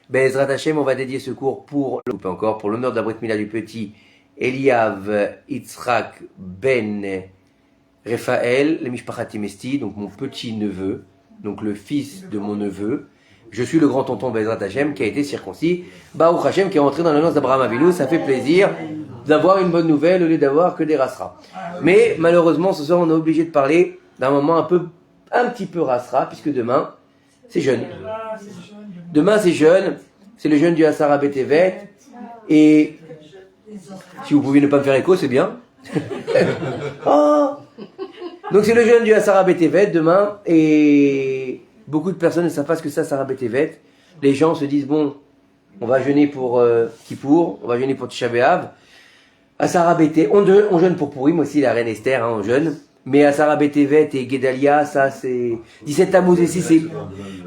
Bezrat Hashem, on va dédier ce cours pour l'honneur de la Brit Mila du petit Eliav Yitzhak Ben Raphaël, le Mishpachat Mesti, donc mon petit neveu, donc le fils de mon neveu. Je suis le grand tonton Bezrat Hashem qui a été circoncis. Baruch Hashem qui est rentré dans l'annonce d'Abraham Avinu. Ça fait plaisir d'avoir une bonne nouvelle au lieu d'avoir que des rasra. Mais malheureusement, ce soir, on est obligé de parler d'un moment un petit peu rasra, puisque demain, c'est jeune. Demain, c'est jeune. C'est le jeûne du Asara Betevet. Et si vous pouvez ne pas me faire écho, c'est bien. Oh. Donc, c'est le jeûne du Asara Betevet demain. Et beaucoup de personnes ne savent pas ce que c'est Asara Betevet. Les gens se disent, bon, on va jeûner pour Kippour, on va jeûner pour Tisha B'Av. Asara Betevet, on jeûne pour Pourim aussi, la reine Esther, on jeûne. Mais Asara Betevet et Gedalia, ça c'est 17 Tammuz ici, c'est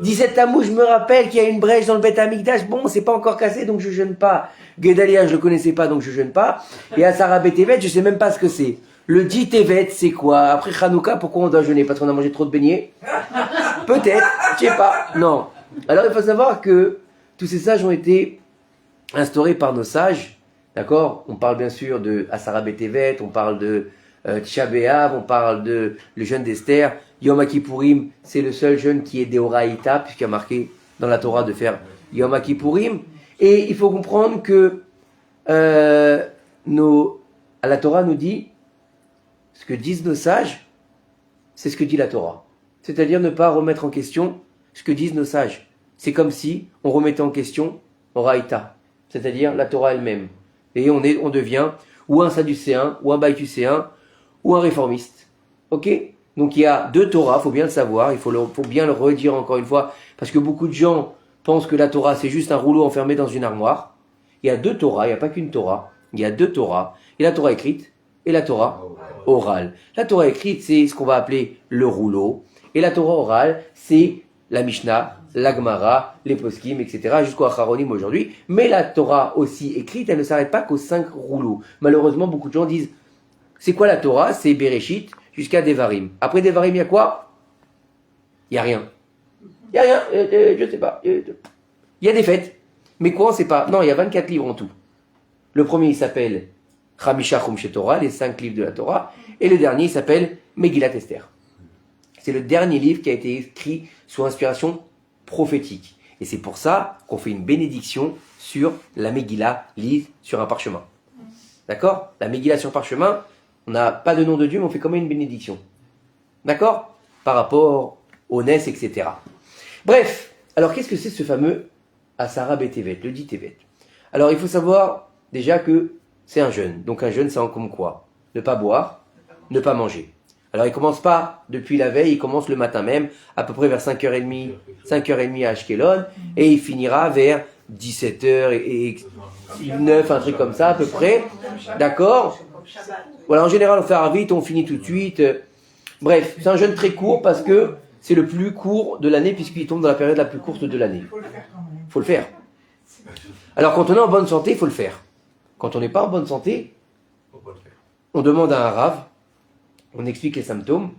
17 Tammuz, je me rappelle qu'il y a une brèche dans le Beth Amikdash. Bon, c'est pas encore cassé, donc je jeûne pas. Gedalia, je le connaissais pas, donc je jeûne pas. Et Asara Betevet, je sais même pas ce que c'est. Le 10 Tevet, c'est quoi? Après Hanouka, pourquoi on doit jeûner? Parce qu'on a mangé trop de beignets? Peut-être, je sais pas. Non. Alors il faut savoir que tous ces sages ont été instaurés par nos sages. D'accord? On parle bien sûr de Asara Betevet, on parle de Tisha B'Av, on parle de le jeûne d'Esther. Yom Kippourim, c'est le seul jeûne qui est Deoraïta, puisqu'il y a marqué dans la Torah de faire Yom Kippourim. Et il faut comprendre que la Torah nous dit, ce que disent nos sages, c'est ce que dit la Torah. C'est-à-dire ne pas remettre en question ce que disent nos sages. C'est comme si on remettait en question Oraïta, c'est-à-dire la Torah elle-même. Et on devient ou un sadducéen, ou un baïtucéen, ou un réformiste. Ok? Donc il y a deux Torahs, il faut bien le savoir, il faut bien le redire encore une fois, parce que beaucoup de gens pensent que la Torah c'est juste un rouleau enfermé dans une armoire. Il y a deux Torahs, il n'y a pas qu'une Torah, il y a deux Torahs. Et la Torah écrite et la Torah orale. La Torah écrite c'est ce qu'on va appeler le rouleau, et la Torah orale c'est la Mishnah, la Gemara, les Poskim, etc. jusqu'au Acharonim aujourd'hui. Mais la Torah aussi écrite, elle ne s'arrête pas qu'aux 5 rouleaux. Malheureusement, beaucoup de gens disent, c'est quoi la Torah? C'est Bereshit jusqu'à Devarim. Après Devarim, il y a quoi? Il n'y a rien. Il n'y a rien, je ne sais pas. Il y a des fêtes. Mais quoi, on ne sait pas. Non, il y a 24 livres en tout. Le premier, il s'appelle Chamisha Chumshe Torah, les 5 livres de la Torah. Et le dernier, il s'appelle Megillat Esther. C'est le dernier livre qui a été écrit sous inspiration prophétique. Et c'est pour ça qu'on fait une bénédiction sur la Megillah lise sur un parchemin. D'accord? La Megillah sur parchemin, on n'a pas de nom de Dieu, mais on fait quand même une bénédiction. D'accord? Par rapport au Nes, etc. Bref, alors qu'est-ce que c'est ce fameux Asara Betevet, le dit Tevet? Alors il faut savoir déjà que c'est un jeûne. Donc un jeûne, c'est comme quoi? Ne pas boire, ne pas manger. Alors il commence pas depuis la veille, il commence le matin même, à peu près vers 5h30 à Ashkelon, et il finira vers 17h et 9, un truc comme ça à peu près. D'accord? Voilà, en général on fait vite, on finit tout de suite. Bref, c'est un jeûne très court parce que c'est le plus court de l'année puisqu'il tombe dans la période la plus courte de l'année. Il faut le faire. Alors quand on est en bonne santé, il faut le faire. Quand on n'est pas en bonne santé, on demande à un rave, on explique les symptômes,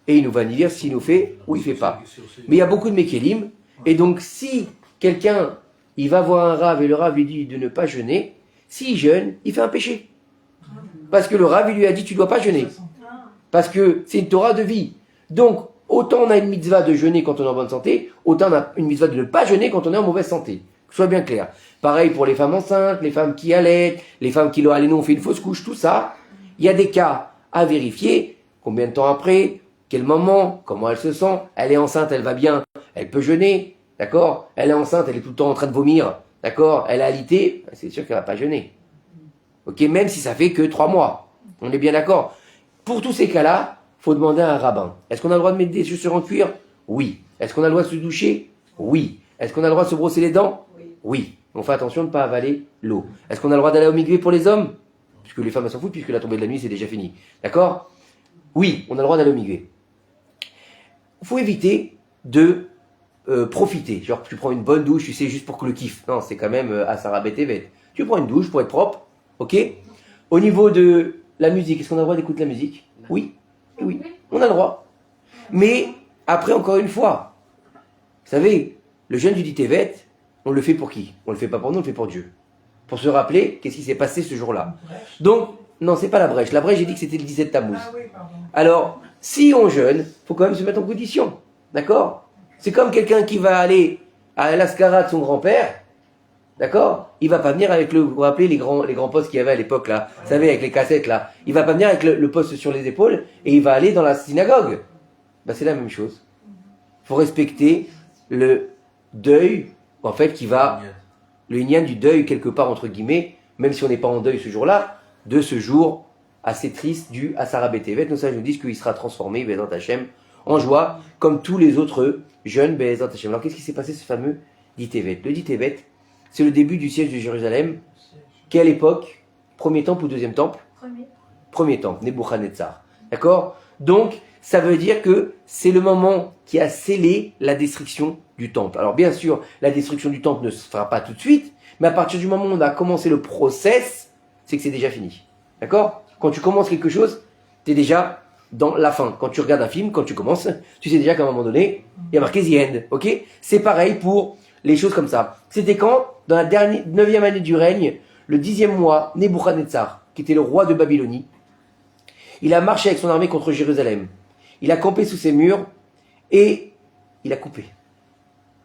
et il nous va dire s'il nous fait ou il ne fait pas. Mais il y a beaucoup de mékélim, et donc si quelqu'un, il va voir un rave et le rave lui dit de ne pas jeûner, s'il jeûne, il fait un péché. Parce que le rave, il lui a dit tu ne dois pas jeûner. Parce que c'est une Torah de vie. Donc, autant on a une mitzvah de jeûner quand on est en bonne santé, autant on a une mitzvah de ne pas jeûner quand on est en mauvaise santé. Que ce soit bien clair. Pareil pour les femmes enceintes, les femmes qui allaitent, les femmes qui ont fait une fausse couche, tout ça. Il y a des cas à vérifier. Combien de temps après? Quel moment? Comment elle se sent? Elle est enceinte, elle va bien, elle peut jeûner, d'accord? Elle est enceinte, elle est tout le temps en train de vomir, d'accord? Elle a alité, c'est sûr qu'elle va pas jeûner. Ok, même si ça fait que 3 mois. On est bien d'accord. Pour tous ces cas-là, faut demander à un rabbin. Est-ce qu'on a le droit de mettre des chaussures en cuir? Oui. Est-ce qu'on a le droit de se doucher? Oui. Est-ce qu'on a le droit de se brosser les dents? Oui. On fait attention de ne pas avaler l'eau. Est-ce qu'on a le droit d'aller au mikvé pour les hommes? Puisque les femmes elles s'en foutent, puisque la tombée de la nuit c'est déjà fini. D'accord? Oui, on a le droit d'aller au mikvé. Il faut éviter de profiter. Genre, tu prends une bonne douche, tu sais, juste pour que le kiff. Non, c'est quand même Asara Betevet. Tu prends une douche pour être propre, ok? Au niveau de la musique, est-ce qu'on a le droit d'écouter la musique? Oui, oui, on a le droit. Mais, après, encore une fois, vous savez, le jeûne du dit Tevet, On le fait pour qui? On le fait pas pour nous, on le fait pour Dieu. Pour se rappeler qu'est-ce qui s'est passé ce jour-là. Donc, non, c'est pas la brèche. La brèche, j'ai dit que c'était le 17 Tammuz. Ah oui, pardon. Alors, si on jeûne, il faut quand même se mettre en condition. D'accord? C'est comme quelqu'un qui va aller à l'ascara de son grand-père. D'accord? Il va pas venir avec le, vous vous rappelez les grands postes qu'il y avait à l'époque là, vous savez, avec les cassettes là. Il va pas venir avec le poste sur les épaules et il va aller dans la synagogue. Ben, c'est la même chose. Il faut respecter le deuil, en fait, qui va, le inyan du deuil quelque part entre guillemets, même si on n'est pas en deuil ce jour-là, de ce jour assez triste du Asara B'Tevet. Nos sages nous disent qu'il sera transformé, Be'ezrat Hashem, en joie, comme tous les autres jeunes Be'ezrat Hashem. Alors qu'est-ce qui s'est passé ce fameux Ditevet? Le Ditevet, c'est le début du siège de Jérusalem. Quelle époque? Premier temple ou deuxième temple? Premier temple, Nebuchadnezzar. D'accord? Donc, ça veut dire que c'est le moment qui a scellé la destruction du temple. Alors bien sûr, la destruction du temple ne se fera pas tout de suite, mais à partir du moment où on a commencé le process, c'est que c'est déjà fini. D'accord? Quand tu commences quelque chose, tu es déjà dans la fin. Quand tu regardes un film, quand tu commences, tu sais déjà qu'à un moment donné, il y a marqué The End. Ok? C'est pareil pour les choses comme ça. C'était quand? Dans la 9e année du règne, le 10e mois, Nebuchadnezzar, qui était le roi de Babylonie, il a marché avec son armée contre Jérusalem. Il a campé sous ses murs et il a coupé.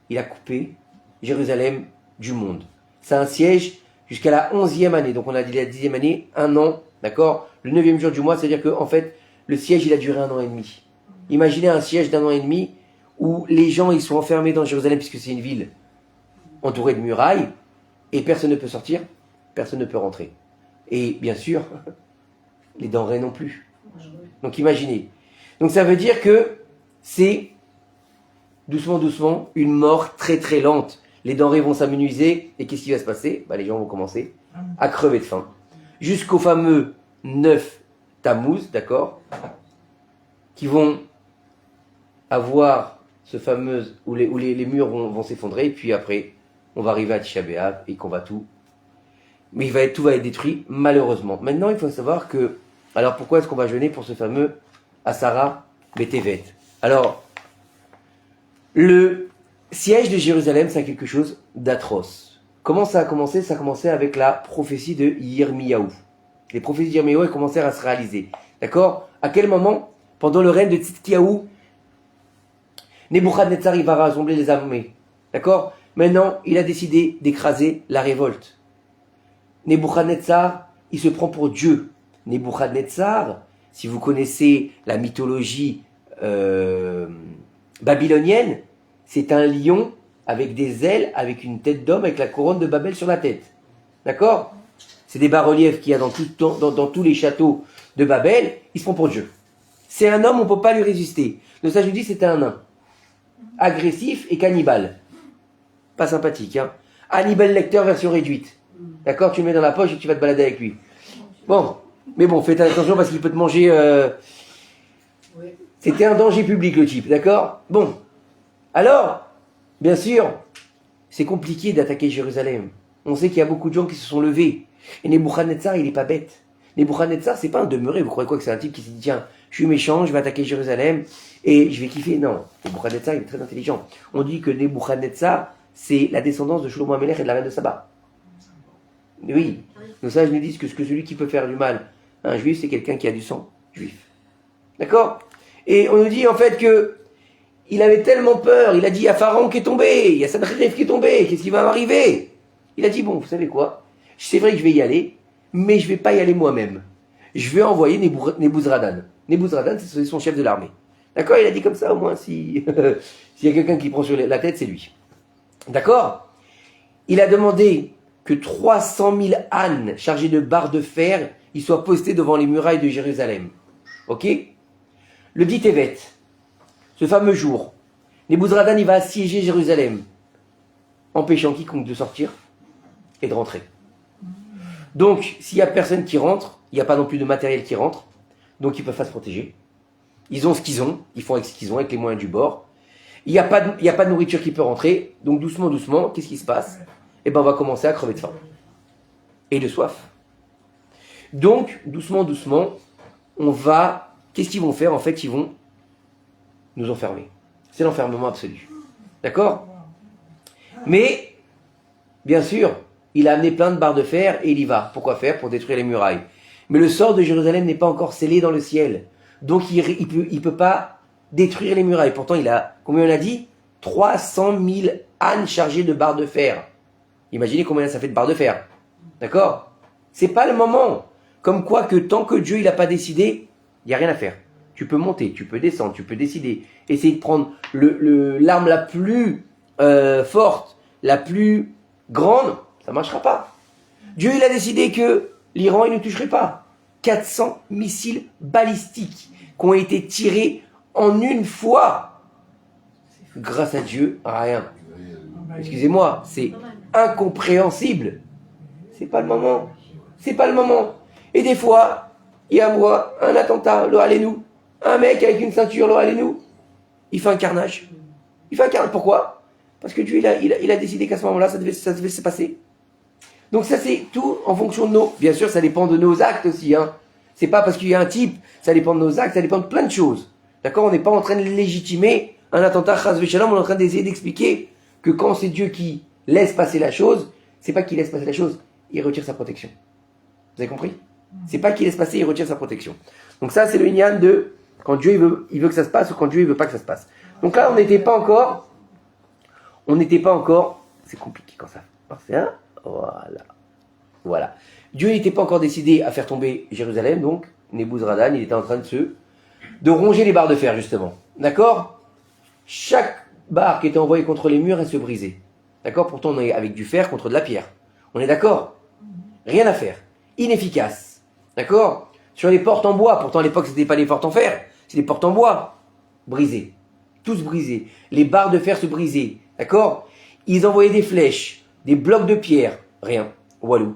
Il a coupé Jérusalem du monde. C'est un siège jusqu'à la 11e année. Donc on a dit la 10e année, 1 an, d'accord? Le 9e jour du mois, c'est-à-dire que en fait, le siège, il a duré 1 an et demi. Imaginez un siège d'1 an et demi où les gens, ils sont enfermés dans Jérusalem puisque c'est une ville entourée de murailles et personne ne peut sortir, personne ne peut rentrer. Et bien sûr, les denrées non plus. Donc imaginez. Donc ça veut dire que c'est doucement une mort très très lente. Les denrées vont s'amenuiser et qu'est-ce qui va se passer? Les gens vont commencer à crever de faim. Jusqu'au fameux 9 Tammuz, d'accord, qui vont avoir ce fameux où les murs vont s'effondrer et puis après on va arriver à Tisha B'Av et qu'on va tout. Mais tout va être détruit malheureusement. Maintenant il faut savoir que alors pourquoi est-ce qu'on va jeûner pour ce fameux Asara B'Tevet? Alors le siège de Jérusalem, c'est quelque chose d'atroce. Comment ça a commencé? Ça a commencé avec la prophétie de Yirmiyahu. Les prophéties de Yirmiyahu elles commencèrent à se réaliser. D'accord? À quel moment? Pendant le règne de Tzidkiyahu, Nebuchadnezzar il va rassembler les armées. D'accord? Maintenant, il a décidé d'écraser la révolte. Nebuchadnezzar, il se prend pour Dieu. Nebuchadnezzar, si vous connaissez la mythologie babylonienne, c'est un lion avec des ailes, avec une tête d'homme, avec la couronne de Babel sur la tête. D'accord? C'est des bas-reliefs qu'il y a dans tous les châteaux de Babel. Il se prend pour Dieu. C'est un homme, on ne peut pas lui résister. Le sage nous dit c'était un nain. Agressif et cannibale. Pas sympathique. Hein? Hannibal Lecter version réduite. D'accord? Tu le mets dans la poche et tu vas te balader avec lui. Bon, mais bon, faites attention parce qu'il peut te manger... C'était un danger public le type, d'accord? Bon, alors, bien sûr, c'est compliqué d'attaquer Jérusalem. On sait qu'il y a beaucoup de gens qui se sont levés. Et Nebuchadnezzar, il n'est pas bête. Nebuchadnezzar, c'est pas un demeuré. Vous croyez quoi que c'est un type qui s'est dit, tiens, je suis méchant, je vais attaquer Jérusalem et je vais kiffer? Non, Nebuchadnezzar, il est très intelligent. On dit que Nebuchadnezzar, c'est la descendance de Shlomo HaMelech et de la reine de Saba. Oui, nos sages nous disent que celui qui peut faire du mal à un juif, c'est quelqu'un qui a du sang juif. D'accord? Et on nous dit en fait que il avait tellement peur, il a dit, il y a Pharaon qui est tombé, il y a Sancheriv qui est tombé, qu'est-ce qui va m'arriver? Il a dit, bon, vous savez quoi? C'est vrai que je vais y aller, mais je ne vais pas y aller moi-même. Je vais envoyer Nebuzradan. Nebuzradan, c'est son chef de l'armée. D'accord? Il a dit comme ça, au moins, s'il y a quelqu'un qui prend sur la tête, c'est lui. D'accord? Il a demandé que 300 000 ânes chargés de barres de fer, ils soient postés devant les murailles de Jérusalem. Ok? Le dit Tevet, ce fameux jour, Nebuzradan, il va assiéger Jérusalem, empêchant quiconque de sortir et de rentrer. Donc, s'il n'y a personne qui rentre, il n'y a pas non plus de matériel qui rentre, donc ils ne peuvent pas se protéger. Ils ont ce qu'ils ont, ils font avec ce qu'ils ont, avec les moyens du bord. Il n'y a pas de nourriture qui peut rentrer, donc doucement, qu'est-ce qui se passe? Eh bien, on va commencer à crever de faim et de soif. Donc, doucement, on va... Qu'est-ce qu'ils vont faire? En fait, ils vont nous enfermer. C'est l'enfermement absolu. D'accord? Mais Bien sûr, il a amené plein de barres de fer et il y va. Pourquoi faire? Pour détruire les murailles. Mais le sort de Jérusalem n'est pas encore scellé dans le ciel. Donc il peut pas détruire les murailles. Pourtant, il a, combien on a dit? 300 000 ânes chargés de barres de fer. Imaginez combien ça fait de barres de fer. D'accord? C'est pas le moment. Comme quoi que tant que Dieu il a pas décidé, il n'y a rien à faire. Tu peux monter, tu peux descendre, tu peux décider. Essayer de prendre l'arme la plus forte, la plus grande, ça ne marchera pas. Dieu il a décidé que l'Iran il ne toucherait pas. 400 missiles balistiques qui ont été tirés en une fois. Grâce à Dieu, rien. Excusez-moi, c'est incompréhensible. C'est pas le moment. C'est pas le moment. Et des fois, il y a un attentat, lo allez-nous. Un mec avec une ceinture, lo allez-nous. Il fait un carnage. Il fait un carnage. Pourquoi? Parce que Dieu, il a décidé qu'à ce moment-là, ça devait se passer. Donc ça, c'est tout en fonction de nos... Bien sûr, ça dépend de nos actes aussi. Hein. C'est pas parce qu'il y a un type, ça dépend de nos actes, ça dépend de plein de choses. D'accord? On n'est pas en train de légitimer un attentat, chas v'shalom, on est en train d'essayer d'expliquer que quand c'est Dieu qui laisse passer la chose, c'est pas qu'il laisse passer la chose, il retire sa protection. Vous avez compris? C'est pas qu'il laisse passer, il retire sa protection. Donc ça, c'est le inyan de quand Dieu il veut que ça se passe ou quand Dieu il veut pas que ça se passe. Donc là, on n'était pas encore, c'est compliqué quand ça. C'est un, voilà. Dieu n'était pas encore décidé à faire tomber Jérusalem, donc Nebuzaradan, il était en train de ronger les barres de fer justement. D'accord? Chaque barre qui était envoyée contre les murs, elle se brisait. D'accord? Pourtant, on est avec du fer contre de la pierre. On est d'accord? Rien à faire. Inefficace. D'accord? Sur les portes en bois, pourtant à l'époque, ce n'était pas les portes en fer, c'est des portes en bois. Brisées. Tous brisés. Les barres de fer se brisaient. D'accord? Ils envoyaient des flèches, des blocs de pierre. Rien. Walou.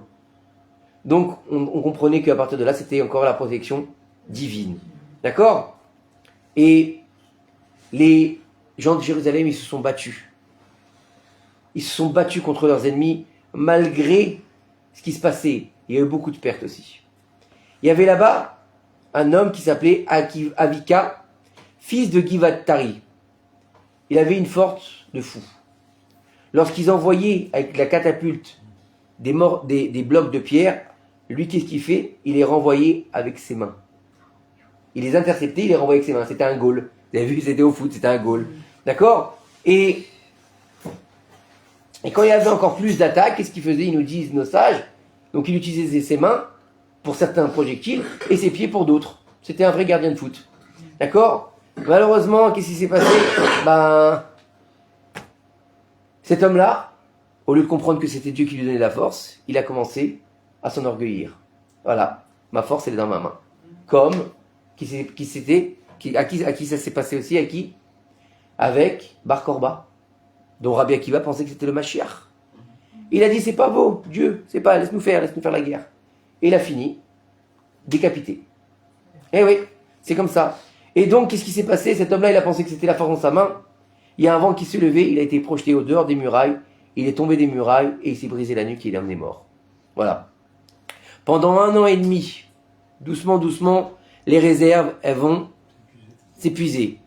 Donc, on comprenait qu'à partir de là, c'était encore la protection divine. D'accord? Et les gens de Jérusalem, ils se sont battus. Ils se sont battus contre leurs ennemis, malgré ce qui se passait. Il y a eu beaucoup de pertes aussi. Il y avait là-bas un homme qui s'appelait Avika, fils de Givattari. Il avait une force de fou. Lorsqu'ils envoyaient avec la catapulte des blocs de pierre, lui, qu'est-ce qu'il fait? Il les renvoyait avec ses mains. Il les interceptait, il les renvoyait avec ses mains. C'était un goal. Vous avez vu, c'était au foot, c'était un goal. D'accord? Et quand il y avait encore plus d'attaques, qu'est-ce qu'il faisait? Ils nous disent, nos sages. Donc il utilisait ses mains pour certains projectiles et ses pieds pour d'autres. C'était un vrai gardien de foot. D'accord? Malheureusement, qu'est-ce qui s'est passé? Cet homme-là, au lieu de comprendre que c'était Dieu qui lui donnait la force, il a commencé à s'enorgueillir. Voilà, ma force elle est dans ma main. Comme à qui ça s'est passé aussi, à qui? Avec Bar Korba, dont Rabbi Akiva pensait que c'était le Mashiach. Il a dit c'est pas beau, Dieu, c'est pas, laisse-nous faire la guerre. Et il a fini décapité. Eh oui, c'est comme ça. Et donc qu'est-ce qui s'est passé? Cet homme-là, il a pensé que c'était la force dans sa main. Il y a un vent qui s'est levé, il a été projeté au dehors des murailles, il est tombé des murailles et il s'est brisé la nuque et il est emmené mort. Voilà. Pendant 1 an et demi, doucement, les réserves, elles vont s'épuiser.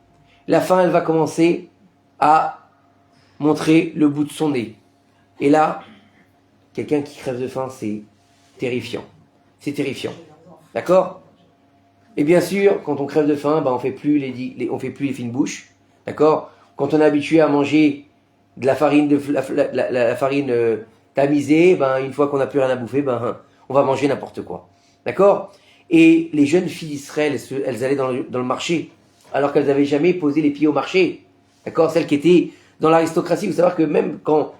La faim, elle va commencer à montrer le bout de son nez. Et là, quelqu'un qui crève de faim, c'est terrifiant. C'est terrifiant. D'accord? Et bien sûr, quand on crève de faim, on fait plus les fines bouches. D'accord? Quand on est habitué à manger de la farine, la farine tamisée, une fois qu'on n'a plus rien à bouffer, on va manger n'importe quoi. D'accord? Et les jeunes filles d'Israël, elles allaient dans le marché, alors qu'elles n'avaient jamais posé les pieds au marché. D'accord? Celles qui étaient dans l'aristocratie, vous savez que même quand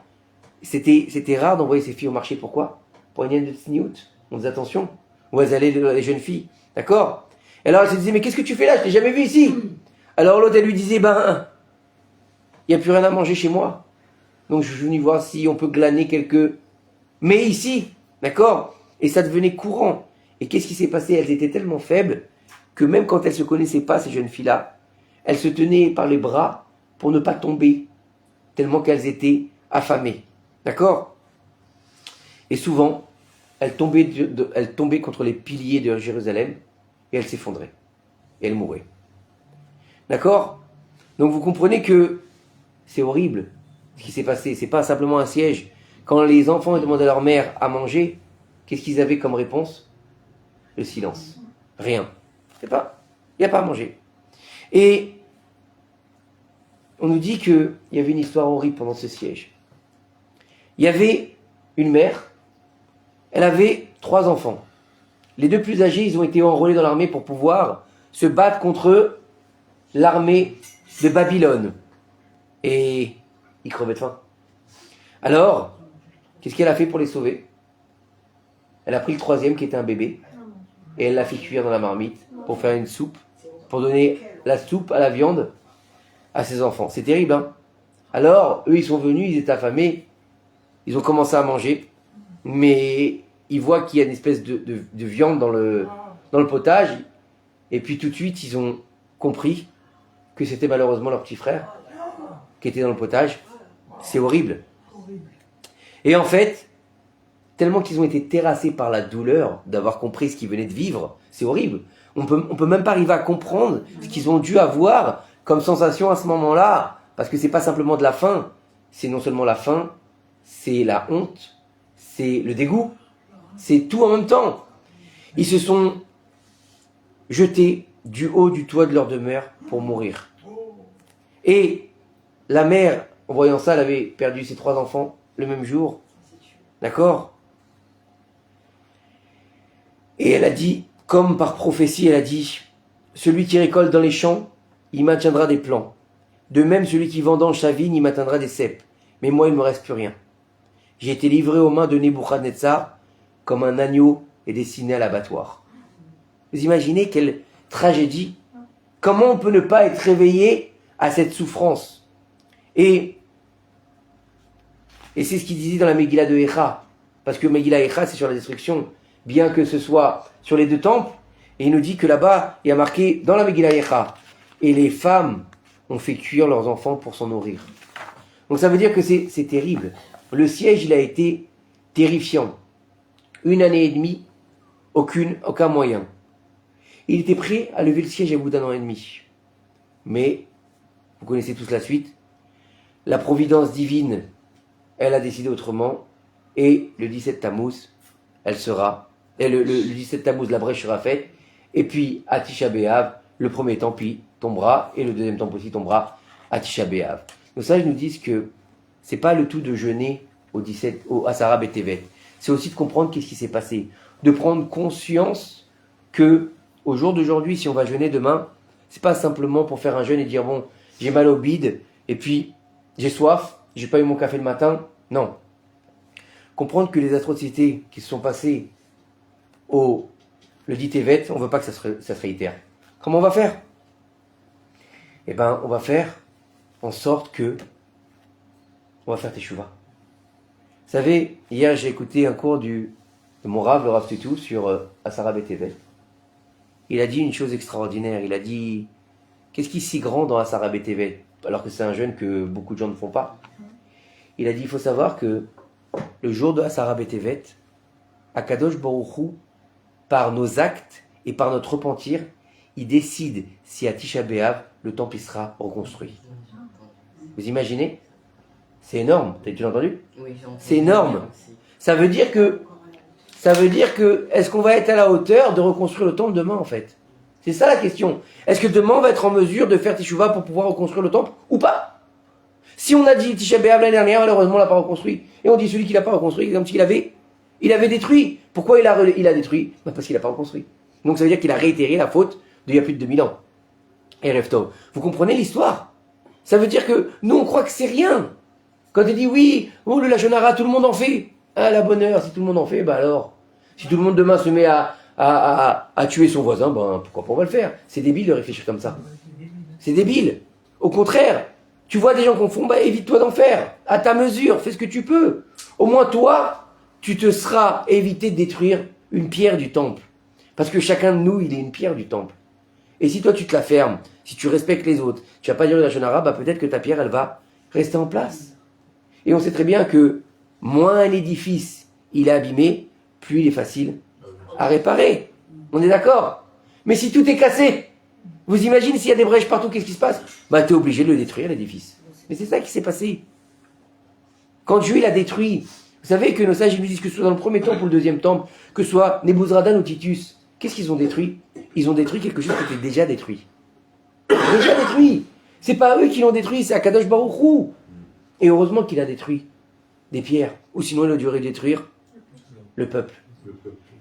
c'était rare d'envoyer ces filles au marché, pourquoi? Pour une de tsniout, on faisait attention. Où elles allaient, les jeunes filles. D'accord? Et alors elle se disait, mais qu'est-ce que tu fais là? Je t'ai jamais vu ici. Alors l'autre, elle lui disait, il n'y a plus rien à manger chez moi. Donc je suis venu voir si on peut glaner quelques mets ici. D'accord? Et ça devenait courant. Et qu'est-ce qui s'est passé? Elles étaient tellement faibles que même quand elles ne se connaissaient pas, ces jeunes filles-là, elles se tenaient par les bras pour ne pas tomber, tellement qu'elles étaient affamées. D'accord? Et souvent, elles tombaient contre les piliers de Jérusalem et elles s'effondraient. Et elles mouraient. D'accord? Donc vous comprenez que c'est horrible ce qui s'est passé. C'est pas simplement un siège Quand les enfants demandaient à leur mère à manger, qu'est-ce qu'ils avaient comme réponse? Le silence. Rien. C'est pas. Il n'y a pas à manger. Et on nous dit qu'il y avait une histoire horrible pendant ce siège. Il y avait une mère, elle avait 3 enfants. Les 2 plus âgés, ils ont été enrôlés dans l'armée pour pouvoir se battre contre l'armée de Babylone. Et ils crevaient de faim. Alors, qu'est-ce qu'elle a fait pour les sauver? Elle a pris le 3e qui était un bébé et elle l'a fait cuire dans la marmite pour faire une soupe, pour donner la soupe à la viande à ses enfants. C'est terrible, hein? Alors, eux, ils sont venus, ils étaient affamés, ils ont commencé à manger, mais ils voient qu'il y a une espèce de viande dans le potage, et puis tout de suite, ils ont compris que c'était malheureusement leur petit frère qui était dans le potage. C'est horrible. Et en fait, tellement qu'ils ont été terrassés par la douleur d'avoir compris ce qu'ils venaient de vivre, c'est horrible. On peut même pas arriver à comprendre ce qu'ils ont dû avoir comme sensation à ce moment-là, parce que c'est pas simplement de la faim, c'est non seulement la faim, c'est la honte, c'est le dégoût, c'est tout en même temps. Ils se sont jetés du haut du toit de leur demeure pour mourir. Et la mère, en voyant ça, elle avait perdu ses 3 enfants le même jour. D'accord? Et elle a dit, comme par prophétie, elle a dit, celui qui récolte dans les champs, il maintiendra des plants. De même, celui qui vendange sa vigne, il maintiendra des ceps. Mais moi, il ne me reste plus rien. J'ai été livré aux mains de Nebuchadnezzar comme un agneau est destiné à l'abattoir. Vous imaginez quelle tragédie? Comment on peut ne pas être réveillé à cette souffrance? Et c'est ce qu'il disait dans la Megillah de Echa. Parce que Megillah Echa, c'est sur la destruction. Bien que ce soit sur les 2 temples. Et il nous dit que là-bas, il y a marqué dans la Megillah Echa. Et les femmes ont fait cuire leurs enfants pour s'en nourrir. Donc ça veut dire que c'est terrible. Le siège, il a été terrifiant. 1 année et demie, aucun moyen. Il était prêt à lever le siège à bout d'1 an et demi. Mais, vous connaissez tous la suite, la providence divine, elle a décidé autrement, et le 17 Tammuz, le 17 Tammuz, la brèche sera faite, et puis à Tisha B'Av, le premier temple tombera, et le deuxième temple aussi tombera à Tisha B'Av. Donc ça, ils nous disent que c'est pas le tout de jeûner au Asara B'Tevet. C'est aussi de comprendre qu'est-ce qui s'est passé. De prendre conscience que, au jour d'aujourd'hui, si on va jeûner demain, c'est pas simplement pour faire un jeûne et dire bon, j'ai mal au bide, et puis j'ai soif, j'ai pas eu mon café le matin. Non. Comprendre que les atrocités qui se sont passées le dit Tevet, on veut pas que ça se réitère. Comment on va faire? Eh ben, on va faire en sorte que on va faire teshuva. Vous savez, hier j'ai écouté un cours de mon Rav, le Rav Tutu, sur Asara B'Tevet. Il a dit une chose extraordinaire. Il a dit, qu'est-ce qui est si grand dans Asara B'Tevet, alors que c'est un jeûne que beaucoup de gens ne font pas. Il a dit, il faut savoir que le jour de Asara B'Tevet, Akadosh Baruch Hu, par nos actes et par notre repentir, il décide si à Tisha B'Av, le temple sera reconstruit. Vous imaginez? C'est énorme. T'as déjà entendu? Oui, j'ai entendu. C'est énorme. Ça veut dire que, est-ce qu'on va être à la hauteur de reconstruire le temple demain, en fait? C'est ça la question. Est-ce que demain on va être en mesure de faire Teshuvah pour pouvoir reconstruire le temple ou pas? Si on a dit Tisha B'Av l'année dernière, malheureusement on l'a pas reconstruit. Et on dit celui qui l'a pas reconstruit, comme s'il avait détruit. Pourquoi il a détruit? Parce qu'il a pas reconstruit. Donc ça veut dire qu'il a réitéré la faute d'il y a plus de 2000 ans. Et Reftov, vous comprenez l'histoire? Ça veut dire que nous on croit que c'est rien. Quand il dit oui, oh le Lachonara, tout le monde en fait. Ah la bonne heure, si tout le monde en fait, bah alors. Si tout le monde demain se met à tuer son voisin, ben pourquoi pas on va le faire? C'est débile de réfléchir comme ça. C'est débile. Au contraire, tu vois des gens qu'on font, bah évite-toi d'en faire. À ta mesure, fais ce que tu peux. Au moins toi, tu te seras évité de détruire une pierre du temple. Parce que chacun de nous, il est une pierre du temple. Et si toi tu te la fermes, si tu respectes les autres, tu vas pas dire la Lachonara, bah peut-être que ta pierre, elle va rester en place. Et on sait très bien que moins un édifice il est abîmé, plus il est facile à réparer. On est d'accord? Mais si tout est cassé, vous imaginez s'il y a des brèches partout, qu'est-ce qui se passe? Bah tu es obligé de le détruire, l'édifice. Mais c'est ça qui s'est passé. Quand Dieu il a détruit, vous Vous savez que nos sages ils nous disent que ce soit dans le premier temple ou le deuxième temple, que ce soit Nebuzaradan ou Titus, qu'est-ce qu'ils ont détruit? Ils ont détruit quelque chose qui était déjà détruit. Déjà détruit. C'est pas eux qui l'ont détruit, c'est Akadosh Baruch Hu. Et heureusement qu'il a détruit des pierres, ou sinon il aurait dû détruire le peuple.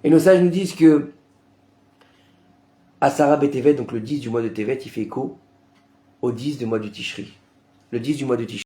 Et nos sages nous disent que Asara Betevet, donc le 10 du mois de Tevet, il fait écho au 10 du mois du Tishri. Le 10 du mois de Tishri.